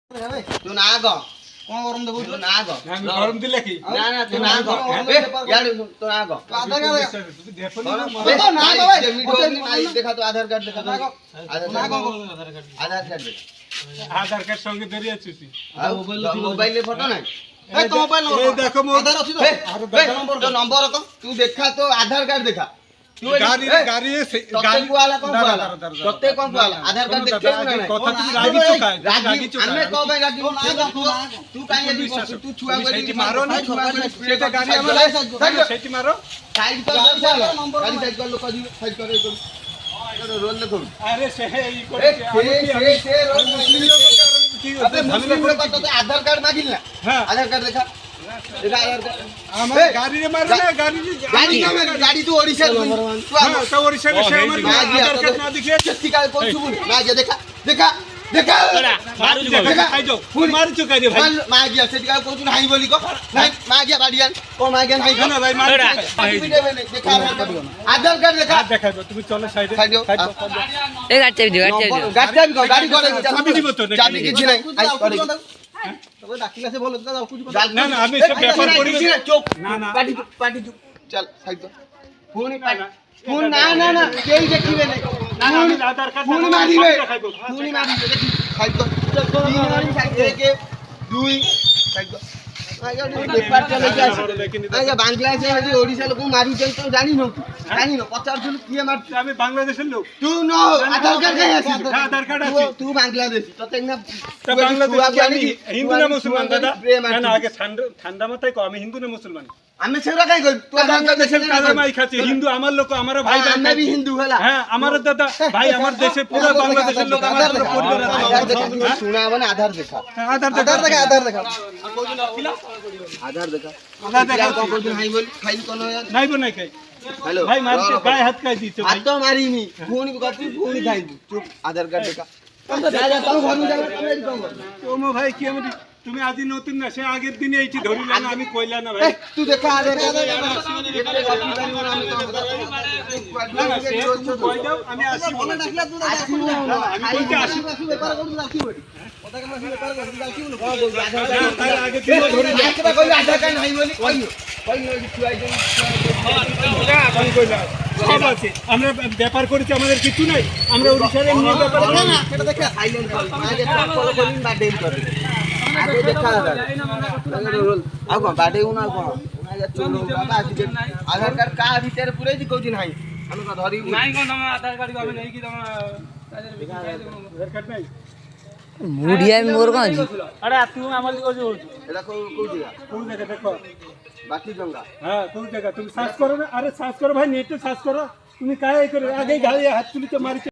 तू ना आगो कोन गरम देबो तू ना आगो हम गरम दिले की ना ना तू ना आगो यार तू ना आगो आधार कार्ड देखो ना आगो भाई वीडियो नहीं देखा तो आधार कार्ड देखा तो आधार कार्ड आधार कार्ड संगे धरि आछुसी मोबाइल ले फोटो नहीं ए तो मोबाइल ए देखो मो आधार अछि तो नंबर को तू देखा तो आधार कार्ड देखा गाड़ी से गाड़ी वाला कौन वाला तत्ते कौन वाला आधार कार्ड देखे ना कथा तू रागी चुका रागी चुका हमें को भाई रागी तू काहे तू छुआ गली मारो ना सेटा गाड़ी हमर सेटी मारो साइड कर गाड़ी साइड कर लो कदी साइड कर रोल देखो अरे से ई को से रोल मुस्लिम अबे मुस्लिम लोग तो आधार कार्ड मांगिल ना हां आधार कार्ड देखा हमारे गाड़ी रे मारो ना गाड़ी तू ओडिशा हां तो ओडिशा में से हमर आधार कार्ड ना दिखे जत्ती का कोन सुबुन ना जे देखा मारू जो खाइ जो मारू चुका दे भाई मा गया से का कोन हाई बोली को नहीं मा गया बाडियान को मा गया नहीं ना भाई मारू देखा आधार कार्ड देखा তুমি চলো সাইডে এই গাড়ি गाड़ी करे চাবি দিব তো चाबी किछि नहीं आई करे তবে ডাকিলা সে বলো না না আমি সব ব্যাপার করি चुप না না पार्टी चुप चल साइड फोन ना केई देखिबे नहीं না আমি আধার কার্ড फोन मारिबे फोन मारिबे देखि साइड तो 3 मारी साइड 1 2 साइड आगे पेपर चले जाय आगे बांग्लादेश में ओडिशा लोग मारी चल तो जानी न 50 জন কিয়ে মারছে আমি বাংলাদেশের লোক तू नो आधार कार्ड कहीं আছে आधार कार्ड আছে तू बांग्लादेशी तो तेना তো বাংলাদেশী আমি হিন্দু না মুসলমান দাদা না আগে ঠান্ডা মাথায় কো আমি হিন্দু না মুসলমান আমি সেরা কাই কই तू বাংলাদেশের কাজে মাই খাচ্ছি হিন্দু আমার লোক আমার ভাই আমি भी हिंदू हला হ্যাঁ আমার দাদা ভাই আমার দেশে পুরো বাংলাদেশের লোক আমার পুরো পরিবার আছে सुना মানে আধার দেখা আধার দেখা আধার দেখা আধার দেখা কোন হাই বল ফাইল কোন নাই বনাই খাই हेलो भाई मारते गाय हाथ का दीते हाथ तो मारी नी फोन फोन खाई चुप आधार कार्ड देखा तुम तो जा तुम घर में जा तुम ও মো ভাই কি আমি তুমি আজি নতুন না সে আগের দিনে এইটি ধরিলা না আমি কইলা না ভাই तू देखा आधार কই দাও আমি আসি বলে ডাকলা तू আমি কইতে আসি ব্যাপার করু রাখি বলি কথা কেন ব্যাপার করু রাখি বলি তার আগে দিনে ধরি আজকে কই আধার কার্ড নাই বলি কই ছুয়াই দেন আমি কইলা সব আছে আমরা ব্যাপার করেছি আমাদের কিছু নাই আমরা ওড়িশার এমনি ব্যাপার না না সেটা দেখা সাইলেন্ট কর আগে ফলো করিন বা ডেল কর আগে দেখা রোল আও কোন বাডে উনা কোন উনা যা চলো বাবা আজি আধার কার্ড কা ভিতরে পুরে দি কইছিন হাই আমি তো ধরি নাই কোন আমার আধার কার্ড আমি নাই কি তোমার আধার কার্ড নাই মুড়িয়া মোর কোন আরে তুমি আমার দিকে যে এটা কোন জায়গা কোন জায়গা দেখো বাকি গঙ্গা হ্যাঁ কোন জায়গা তুমি সার্চ করো না আরে সার্চ করো ভাই নেটে সার্চ করো তুমি কাहे করে আগে গাড়ি হাত তুলি তো মারি